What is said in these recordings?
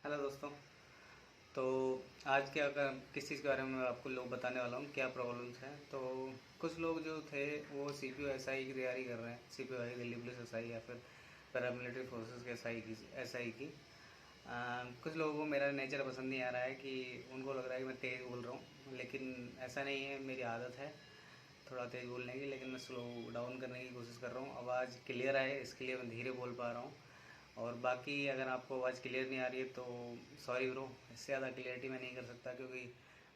Hello दोस्तों। तो आज क्या किस चीज़ के बारे में मैं आपको लोग बताने वाला हूँ, क्या प्रॉब्लम्स हैं। तो कुछ लोग जो थे वो सीपीयू एसआई की तैयारी कर रहे हैं, सीपीयू आई दिल्ली पुलिस एसआई या फिर पैरामिलिट्री फोर्सेस के एसआई की। कुछ लोगों को मेरा नेचर पसंद नहीं आ रहा है कि उनको लग रहा है कि मैं तेज़ बोल रहा हूँ, लेकिन ऐसा नहीं है। मेरी आदत है थोड़ा तेज़ बोलने की, लेकिन मैं स्लो डाउन करने की कोशिश कर रहा हूँ। आवाज़ क्लियर आए इसके लिए मैं धीरे बोल पा रहा हूँ। और बाकी अगर आपको आवाज़ क्लियर नहीं आ रही है तो सॉरी ब्रो, इससे ज़्यादा क्लियरिटी मैं नहीं कर सकता क्योंकि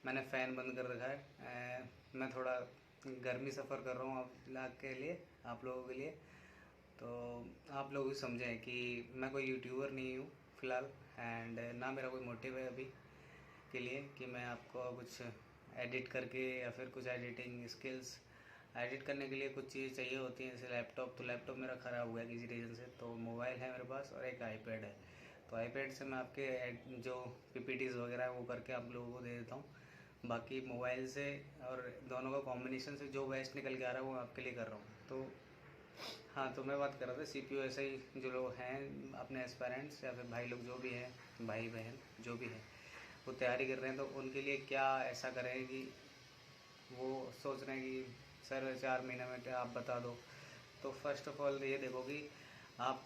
मैंने फ़ैन बंद कर रखा है। मैं थोड़ा गर्मी सफ़र कर रहा हूँ आप लाख के लिए, आप लोगों के लिए। तो आप लोग भी समझें कि मैं कोई यूट्यूबर नहीं हूँ फ़िलहाल, एंड ना मेरा कोई मोटिव है अभी के लिए कि मैं आपको कुछ एडिट करके या फिर कुछ एडिटिंग स्किल्स। एडिट करने के लिए कुछ चीज़ चाहिए होती हैं, जैसे लैपटॉप। तो लैपटॉप मेरा ख़राब हुआ है किसी रीज़न से, तो मोबाइल है मेरे पास और एक आईपैड है। तो आईपैड से मैं आपके जो पीपीटीज़ वगैरह है वो करके आप लोगों को दे देता हूँ। बाकी मोबाइल से और दोनों का कॉम्बिनेशन से जो बेस्ट निकल के आ रहा है वो आपके लिए कर रहा हूँ। तो हाँ, तो मैं बात कर रहा था सीपीयू ऐसे ही जो लोग हैं अपने एस्पायरेंट्स या फिर भाई लोग जो भी हैं, भाई बहन जो भी हैं, वो तैयारी कर रहे हैं, तो उनके लिए क्या ऐसा करें कि वो सोच रहे हैं कि सर 4 महीने में क्या आप बता दो। तो फर्स्ट ऑफ ऑल ये देखो कि आप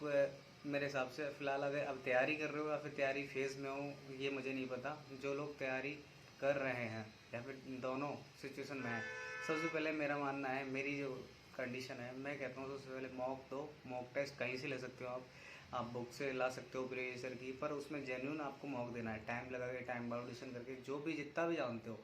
मेरे हिसाब से फ़िलहाल अगर अब तैयारी कर रहे हो या फिर तैयारी फेज़ में हो ये मुझे नहीं पता। जो लोग तैयारी कर रहे हैं या फिर दोनों सिचुएशन में हैं, सबसे पहले मेरा मानना है, मेरी जो कंडीशन है, मैं कहता हूँ सबसे पहले मॉक दो। मॉक टेस्ट कहीं से ले सकते हो आप बुक से ला सकते हो प्रीवियस ईयर की, पर उसमें जेन्यून आपको मॉक देना है, टाइम लगा के, टाइम बाउंडेशन करके, जो भी जितना भी जानते हो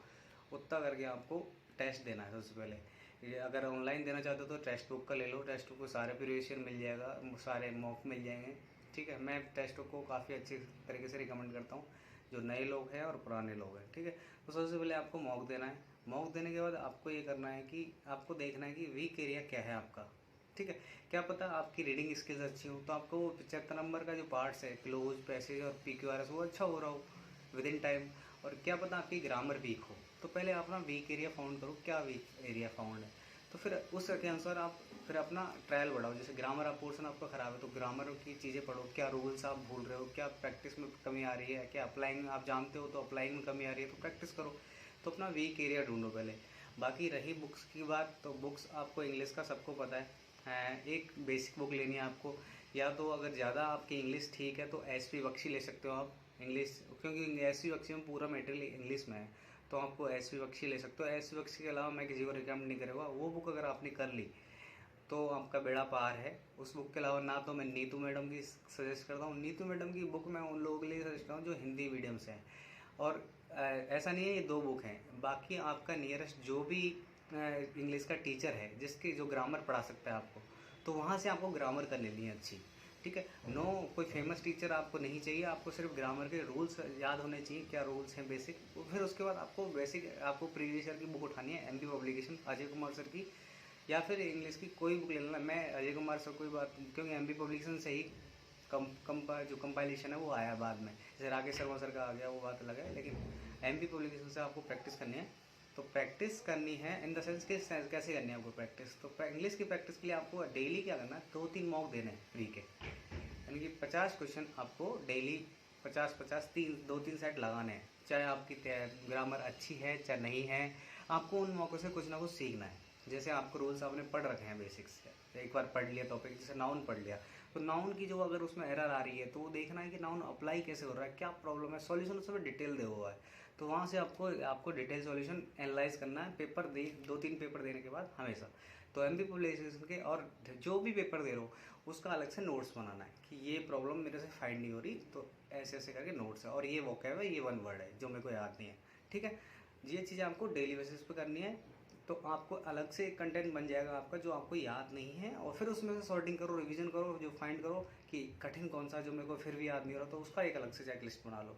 उतना करके आपको टेस्ट देना है सबसे पहले। ये अगर ऑनलाइन देना चाहते हो तो टेक्स्ट बुक का ले लो, टेक्स्ट बुक को सारे प्रीवियस ईयर मिल जाएगा, सारे मॉक मिल जाएंगे। ठीक है, मैं टेक्स्ट बुक को काफ़ी अच्छी तरीके से रिकमेंड करता हूँ, जो नए लोग हैं और पुराने लोग हैं। ठीक है, तो सबसे पहले आपको मॉक देना है। मॉक देने के बाद आपको ये करना है कि आपको देखना है कि वीक एरिया क्या है आपका। ठीक है, क्या पता आपकी रीडिंग स्किल्स अच्छी हो तो आपको वो 75 नंबर का जो पार्ट्स है, क्लोज, पैसेज और PQRS, वो अच्छा हो रहा हो विद इन टाइम। और क्या पता आपकी ग्रामर वीक हो, तो पहले अपना वीक एरिया फाउंड करो, क्या वीक एरिया फाउंड है। तो फिर उसके अनुसार आप फिर अपना ट्रायल बढ़ाओ। जैसे ग्रामर आप पोर्शन आपका ख़राब है तो ग्रामर की चीज़ें पढ़ो, क्या रूल्स आप भूल रहे हो, क्या प्रैक्टिस में कमी आ रही है, क्या अप्लाइंग में आप जानते हो तो अप्लाइंग में कमी आ रही है तो प्रैक्टिस करो। तो अपना वीक एरिया ढूंढो पहले। बाकी रही बुक्स की बात, तो बुक्स आपको इंग्लिश का सबको पता है, एक बेसिक बुक लेनी है आपको। या तो अगर ज़्यादा आपकी इंग्लिश ठीक है तो SP बख्शी ले सकते हो आप इंग्लिश, क्योंकि SP बख्शी में पूरा मटेरियल इंग्लिश में है, तो आपको SP बख्शी ले सकते हो। SP बख्शी के अलावा मैं किसी को रिकमेंड नहीं करूँगा। वो बुक अगर आपने कर ली तो आपका बेड़ा पार है। उस बुक के अलावा ना तो मैं नीतू मैडम की सजेस्ट करता हूँ, नीतू मैडम की बुक मैं उन लोगों के लिए सजेस्ट करता हूँ जो हिंदी मीडियम से हैं। और ऐसा नहीं है ये 2 बुक हैं, बाकी आपका नियरेस्ट जो भी इंग्लिश का टीचर है जिसकी जो ग्रामर पढ़ा सकता है आपको, तो वहाँ से आपको ग्रामर कर लेनी है अच्छी। ठीक है, नो कोई फेमस टीचर आपको नहीं चाहिए, आपको सिर्फ ग्रामर के रूल्स याद होने चाहिए, क्या रूल्स हैं बेसिक। फिर उसके बाद आपको प्रीवियस ईयर की बुक उठानी है, MP publication Ajay Kumar sir की, या फिर इंग्लिश की कोई बुक ले लेना। मैं अजय कुमार सर कोई बात, क्योंकि MP पब्लिकेशन से ही जो कंपाइलेशन है वो आया बाद में, जैसे राकेश शर्मा सर का आ गया वो बात अलग है, लेकिन MP पब्लिकेशन से आपको प्रैक्टिस करनी है। तो प्रैक्टिस करनी है इन द सेंस कैसे करनी है आपको प्रैक्टिस। तो इंग्लिश की प्रैक्टिस के लिए आपको डेली क्या करना है, 2-3 मॉक देने हैं फ्री के, यानी कि 50 क्वेश्चन आपको डेली, 50-50, 2-3 सेट लगाने हैं। चाहे आपकी ग्रामर अच्छी है चाहे नहीं है, आपको उन मौक़ों से कुछ ना कुछ सीखना है। जैसे आपको रूल्स आपने पढ़ रखे हैं बेसिक्स से, एक बार पढ़ लिया टॉपिक, जैसे नाउन पढ़ लिया, तो नाउन की जो अगर उसमें एरर आ रही है तो वो देखना है कि नाउन अप्लाई कैसे हो रहा है, क्या प्रॉब्लम है, सॉल्यूशन उसमें डिटेल दे हुआ है। तो वहाँ से आपको डिटेल सॉल्यूशन एनालाइज करना है, पेपर दे 2-3 पेपर देने के बाद हमेशा। तो MP पब्लिकेशन के, और जो भी पेपर दे रहे हो उसका अलग से नोट्स बनाना है कि ये प्रॉब्लम मेरे से फाइंड नहीं हो रही, तो ऐसे ऐसे करके नोट्स है, और ये वोकैब है, ये 1 वर्ड है जो मेरे को याद नहीं है। ठीक है, ये चीज़ें आपको डेली बेसिस पे करनी है। तो आपको अलग से एक कंटेंट बन जाएगा आपका जो आपको याद नहीं है, और फिर उसमें से सॉर्टिंग करो, रिवीजन करो, जो फाइंड करो कि कठिन कौन सा जो मेरे को फिर भी याद नहीं हो रहा, तो उसका एक अलग से चेकलिस्ट बना लो।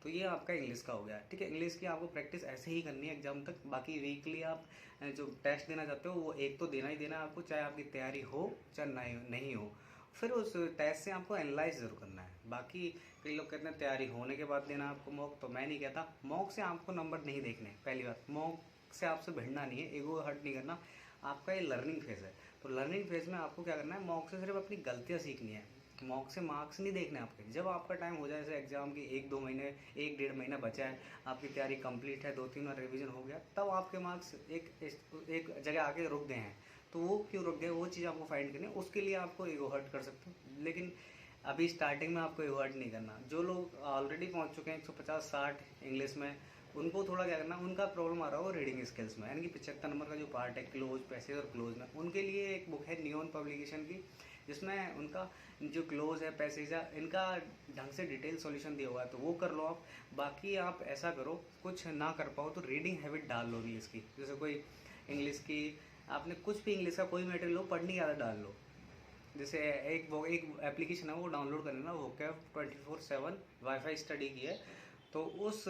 तो ये आपका इंग्लिश का हो गया। ठीक है, इंग्लिश की आपको प्रैक्टिस ऐसे ही करनी है एग्जाम तक। बाकी वीकली आप जो टेस्ट देना चाहते हो वो एक तो देना ही देना है आपको, चाहे आपकी तैयारी हो चाहे नहीं हो। फिर उस टेस्ट से आपको एनालाइज ज़रूर करना है। बाकी कई लोग कहते हैं तैयारी होने के बाद देना आपको मॉक, तो मैं नहीं कहता। मॉक से आपको नंबर नहीं देखने, पहली बात। मॉक से आपसे भिड़ना नहीं है, ईगो हर्ट नहीं करना। आपका ये लर्निंग फेज़ है, तो लर्निंग फेज़ में आपको क्या करना है, मॉक से सिर्फ अपनी गलतियाँ सीखनी है। मॉक से मार्क्स नहीं देखने आपके। जब आपका टाइम हो जाए, जैसे एग्जाम की 1-2 महीने, 1-1.5 महीना बचा है, आपकी तैयारी कंप्लीट है, 2-3 बार रिवीजन हो गया, तब आपके मार्क्स एक जगह आके रुक गए हैं, तो वो क्यों रुक गए, वो चीज़ आपको फाइंड करनी है। उसके लिए आपको ईगो हर्ट कर सकते हो, लेकिन अभी स्टार्टिंग में आपको ईगो हर्ट नहीं करना। जो लोग ऑलरेडी पहुंच चुके हैं 150-60 इंग्लिश में, उनको थोड़ा क्या करना, उनका प्रॉब्लम आ रहा हो रीडिंग स्किल्स में, यानी कि 75 नंबर का जो पार्ट है क्लोज, पैसेज और क्लोज में, उनके लिए एक बुक है नियॉन पब्लिकेशन की, जिसमें उनका जो क्लोज है, पैसेज है, इनका ढंग से डिटेल सॉल्यूशन दिया हुआ है, तो वो कर लो आप। बाकी आप ऐसा करो, कुछ ना कर पाओ तो रीडिंग हैबिट डाल लो इंग्लिश की। जैसे कोई इंग्लिश की आपने कुछ भी इंग्लिश का कोई मटेरियल लो, पढ़ने की आदत डाल लो। जैसे एक एप्लीकेशन है, वो डाउनलोड कर लेना, वोकैब 24/7 वाईफाई स्टडी की है। तो उस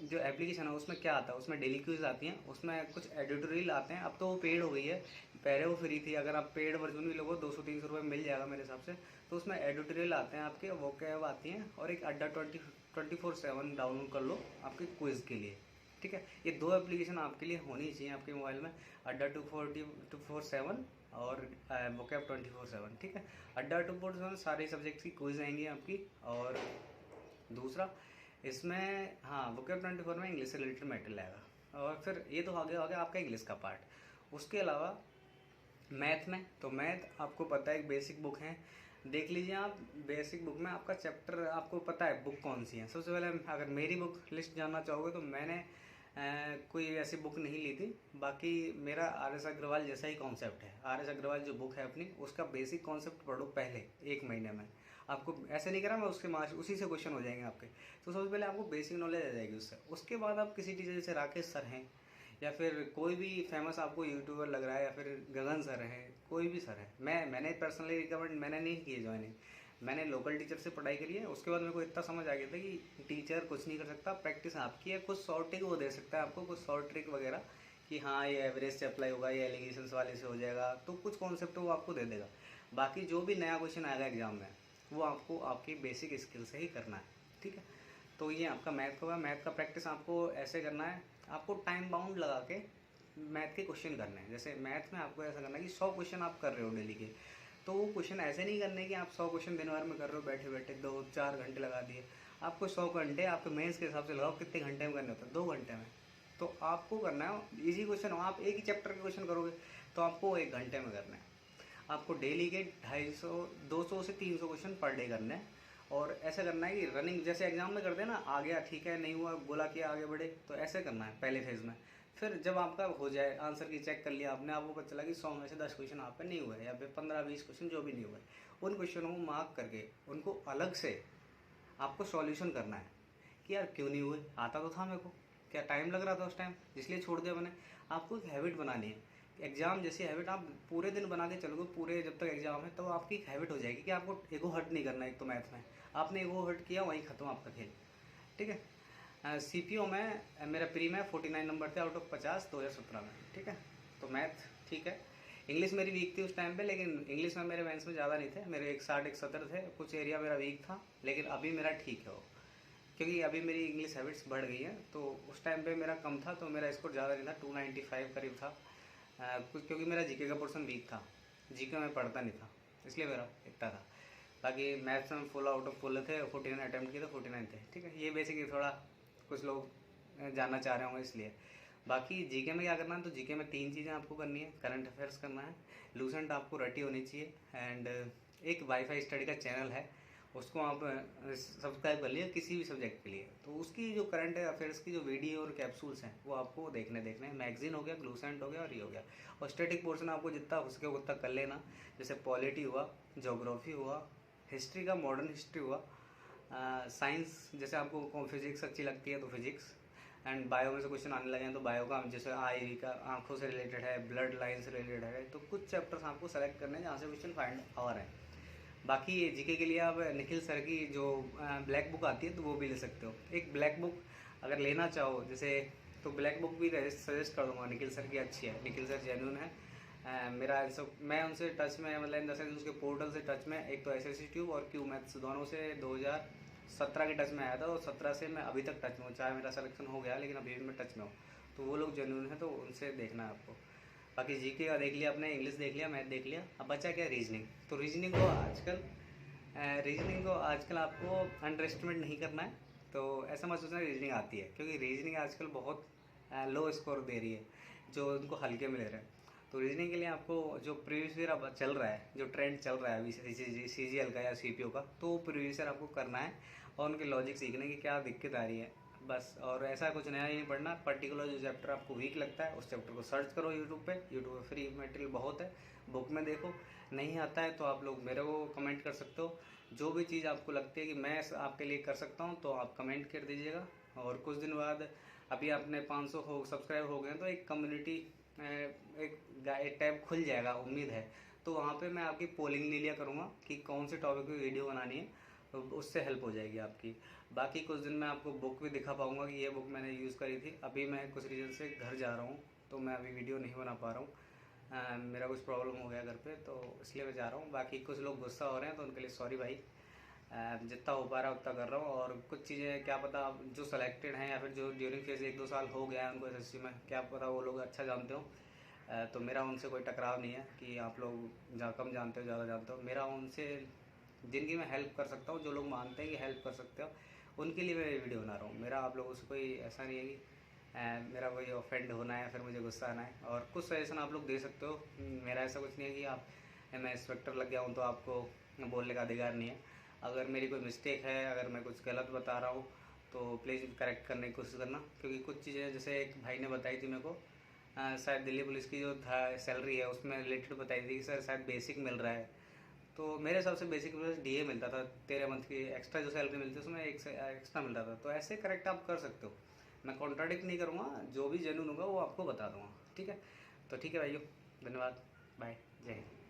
जो एप्लीकेशन है उसमें क्या आता है, उसमें डेली क्विज आती हैं, उसमें कुछ एडिटोरियल आते हैं। अब तो वो पेड हो गई है, पहले वो फ्री थी। अगर आप पेड वर्जन भी लोगो 200-300 रुपये मिल जाएगा मेरे हिसाब से। तो उसमें एडिटोरियल आते हैं आपके, वोकैब आती हैं, और एक अड्डा 24/7 डाउनलोड कर लो आपके क्विज़ के लिए। ठीक है, ये 2 एप्लीकेशन आपके लिए होनी चाहिए आपके मोबाइल में, अड्डा 247 और वोकैब 24/7। ठीक है, अड्डा 247 सारे सब्जेक्ट्स की क्विज आएंगी आपकी। और दूसरा इसमें हाँ, वोकैब 24 में इंग्लिश से रिलेटेड मैटर आएगा। और फिर ये तो आगे आपका इंग्लिश का पार्ट। उसके अलावा मैथ में, तो मैथ आपको पता है एक बेसिक बुक है, देख लीजिए आप। बेसिक बुक में आपका चैप्टर आपको पता है बुक कौन सी है। सबसे पहले अगर मेरी बुक लिस्ट जानना चाहोगे तो मैंने कोई ऐसी बुक नहीं ली थी। बाकी मेरा RS अग्रवाल जैसा ही कॉन्सेप्ट है। RS अग्रवाल जो बुक है अपनी, उसका बेसिक कॉन्सेप्ट पढ़ो पहले 1 महीने में। आपको ऐसे नहीं करा मैं उसके मार्क्स उसी से क्वेश्चन हो जाएंगे आपके। तो सबसे पहले आपको बेसिक नॉलेज आ जाएगी उससे। उसके बाद आप किसी टीचर जैसे राकेश सर हैं, या फिर कोई भी फेमस आपको यूट्यूबर लग रहा है, या फिर गगन सर है, कोई भी सर है। मैंने पर्सनली रिकमेंड मैंने नहीं की है ज्वाइनिंग, मैंने लोकल टीचर से पढ़ाई करी है। उसके बाद मेरे को इतना समझ आ गया था कि टीचर कुछ नहीं कर सकता, प्रैक्टिस आपकी है। कुछ शॉर्ट ट्रिक वो दे सकता है आपको, कुछ शॉर्ट ट्रिक वगैरह, कि हाँ ये एवरेज से अप्लाई होगा, ये एलिगेशंस वाले से हो जाएगा, तो कुछ कॉन्सेप्ट वो आपको दे देगा। बाकी जो भी नया क्वेश्चन आएगा एग्जाम में, वो आपको आपकी बेसिक स्किल से ही करना है। ठीक है, तो ये आपका मैथ होगा। मैथ का प्रैक्टिस आपको ऐसे करना है, आपको टाइम बाउंड लगा के मैथ के क्वेश्चन करने हैं। जैसे मैथ में आपको ऐसा करना है कि 100 क्वेश्चन आप कर रहे हो डेली के, तो वो क्वेश्चन ऐसे नहीं करने कि आप 100 क्वेश्चन दिन भर में कर रहे हो बैठे बैठे 2-4 घंटे लगा दिए। आपको 100 घंटे आपके मेंस के हिसाब से लगाओ, कितने घंटे में करने होते हैं, 2 घंटे में। तो आपको करना है इजी क्वेश्चन हो, आप एक ही चैप्टर के क्वेश्चन करोगे तो आपको 1 घंटे में करना है। आपको डेली के 250 से 300 क्वेश्चन पर डे करने हैं। और ऐसा करना है कि रनिंग जैसे एग्जाम में करते हैं ना, आ गया ठीक है, नहीं हुआ बोला कि आगे बढ़े, तो ऐसे करना है पहले फेज में। फिर जब आपका हो जाए, आंसर की चेक कर लिया आपने, आपको पता चला कि 100 में से 10 क्वेश्चन आप पे नहीं हुए, या फिर 15-20 क्वेश्चन जो भी नहीं हुए, उन क्वेश्चनों को मार्क करके उनको अलग से आपको सॉल्यूशन करना है कि यार क्यों नहीं हुए, आता तो था मेरे को, क्या टाइम लग रहा था उस टाइम इसलिए छोड़ दिया मैंने। आपको एक हैबिट बनानी है, एग्जाम जैसी हैबिट आप पूरे दिन बना के चलोगे, पूरे जब तक एग्जाम है, तो आपकी एक हैबिट हो जाएगी कि आपको ईगो हर्ट नहीं करना है। एक तो मैथ में आपने ईगो हर्ट किया, वहीं खत्म आपका खेल। ठीक है, CPO में मेरा प्री में 49 नंबर थे आउट ऑफ 50 2017 में। ठीक है, तो मैथ ठीक है। इंग्लिश मेरी वीक थी उस टाइम पे, लेकिन इंग्लिश में मेरे मेंस में ज़्यादा नहीं थे, मेरे 160-170 थे। कुछ एरिया मेरा वीक था, लेकिन अभी मेरा ठीक है वो, क्योंकि अभी मेरी इंग्लिश हैबिट्स बढ़ गई हैं। तो उस टाइम पे मेरा कम था, तो मेरा स्कोर ज़्यादा नहीं था, 295 करीब था। कुछ क्योंकि मेरा जीके का पोर्सन वीक था, जीके में पढ़ता नहीं था, इसलिए मेरा इतना था। बाकी मैथ्स में फुल आउट ऑफ फुल थे, 49 अटैम्प्ट किए तो 49 थे। ठीक है, ये बेसिकली थोड़ा कुछ लोग जानना चाह रहे होंगे इसलिए। बाकी जीके में क्या करना है, तो जीके में 3 चीज़ें आपको करनी है। करंट अफेयर्स करना है, लूसेंट आपको रटी होनी चाहिए, एंड एक वाईफाई स्टडी का चैनल है, उसको आप सब्सक्राइब कर लिए किसी भी सब्जेक्ट के लिए। तो उसकी जो करंट अफेयर्स की जो वीडियो और कैप्सूल्स हैं वो आपको देखने हैं। मैगजीन हो गया, ग्लूसेंट हो गया, और ये हो गया। और स्टैटिक पोर्शन आपको जितना हो सके उतना कर लेना। जैसे पॉलिटी हुआ, ज्योग्राफी हुआ, हिस्ट्री का मॉडर्न हिस्ट्री हुआ, साइंस जैसे आपको फिजिक्स अच्छी लगती है तो फिजिक्स, एंड बायो में से क्वेश्चन आने लगे हैं तो बायो का जैसे आई का आंखों से रिलेटेड है, ब्लड लाइन से रिलेटेड है, तो कुछ चैप्टर्स आपको सेलेक्ट करने हैं जहाँ से क्वेश्चन फाइंड आवर है। बाकी जीके के लिए आप निखिल सर की जो ब्लैक बुक आती है तो वो भी ले सकते हो। एक ब्लैक बुक अगर लेना चाहो जैसे, तो ब्लैक बुक भी सजेस्ट कर दूंगा, निखिल सर की अच्छी है, निखिल सर जेन्युइन है। मेरा सब मैं उनसे टच में, मतलब इन द सेंस उसके पोर्टल से टच में, एक तो SSC ट्यूब और क्यू मैथ्स दोनों से 2017 के टच में आया था, और 17 से मैं अभी तक टच में हूँ। चाहे मेरा सिलेक्शन हो गया लेकिन अभी भी मैं टच में हूँ, तो वो लोग जेन्युइन है, तो उनसे देखना है आपको। बाकी जीके का देख लिया आपने, इंग्लिश देख लिया, मैथ देख लिया, अब बचा क्या रीजनिंग। तो रीजनिंग को आजकल रीजनिंग को आजकल आपको अंडर एस्टिमेट नहीं करना है, तो ऐसा मत सोचना रीजनिंग आती है, क्योंकि रीजनिंग आजकल बहुत लो स्कोर दे रही है, जो उनको हल्के में ले रहे हैं। तो रीजनिंग के लिए आपको जो प्रीवियस ईयर अब चल रहा है, जो ट्रेंड चल रहा है अभी CGL का या CPO का, तो प्रीवियस ईयर आपको करना है और उनके लॉजिक सीखने की क्या दिक्कत आ रही है बस। और ऐसा कुछ नया ही नहीं पढ़ना, पर्टिकुलर जो चैप्टर आपको वीक लगता है उस चैप्टर को सर्च करो यूट्यूब पे फ्री मटेरियल बहुत है, बुक में देखो। नहीं आता है तो आप लोग मेरे को कमेंट कर सकते हो, जो भी चीज़ आपको लगती है कि मैं आपके लिए कर सकता हूँ तो आप कमेंट कर दीजिएगा। और कुछ दिन बाद अभी आपने 500 सब्सक्राइब हो गए तो एक कम्युनिटी, एक टैब खुल जाएगा उम्मीद है। तो वहाँ पे मैं आपकी पोलिंग ले लिया करूँगा कि कौन से टॉपिक पे वीडियो बनानी है, तो उससे हेल्प हो जाएगी आपकी। बाकी कुछ दिन मैं आपको बुक भी दिखा पाऊँगा कि ये बुक मैंने यूज़ करी थी। अभी मैं कुछ रीज़न से घर जा रहा हूँ तो मैं अभी वीडियो नहीं बना पा रहा हूँ, मेरा कुछ प्रॉब्लम हो गया घर पे, तो इसलिए मैं जा रहा हूँ। बाकी कुछ लोग गुस्सा हो रहे हैं तो उनके लिए सॉरी भाई, जितना हो पा रहा है उतना कर रहा हूँ। और कुछ चीज़ें क्या पता जो सेलेक्टेड हैं या फिर जो ड्यूरिंग फेज 1-2 साल हो गया है उनको SSC में, क्या पता वो लोग अच्छा जानते हो। तो मेरा उनसे कोई टकराव नहीं है कि आप लोग कम जानते हो ज़्यादा जानते हो। मेरा उनसे जिंदगी में हेल्प कर सकता हूँ, जो लोग मानते हैं कि हेल्प कर सकते हो उनके लिए मैं वीडियो बना रहा हूँ। मेरा आप लोगों से कोई ऐसा नहीं है कि मेरा कोई ऑफेंड होना है या फिर मुझे गुस्सा आना है। और कुछ सजेशन आप लोग दे सकते हो, मेरा ऐसा कुछ नहीं है कि आप मैं इंस्पेक्टर लग गया हूँ तो आपको बोलने का अधिकार नहीं है। अगर मेरी कोई मिस्टेक है, अगर मैं कुछ गलत बता रहा हूँ तो प्लीज़ करेक्ट करने की कोशिश करना। क्योंकि कुछ चीज़ें जैसे एक भाई ने बताई थी मेरे को, शायद दिल्ली पुलिस की जो था सैलरी है उसमें रिलेटेड बताई थी कि सर शायद बेसिक मिल रहा है। तो मेरे हिसाब से बेसिक प्लस DA मिलता था, 13 मंथ की एक्स्ट्रा जो सैलरी मिलती है उसमें एक एक्स्ट्रा मिलता था। तो ऐसे करेक्ट आप कर सकते हो, मैं कॉन्ट्राडिक्ट नहीं करूँगा, जो भी जेन्युइन होगा वो आपको बता दूँगा। ठीक है, तो ठीक है भाइयों, धन्यवाद, बाय, जय हिंद।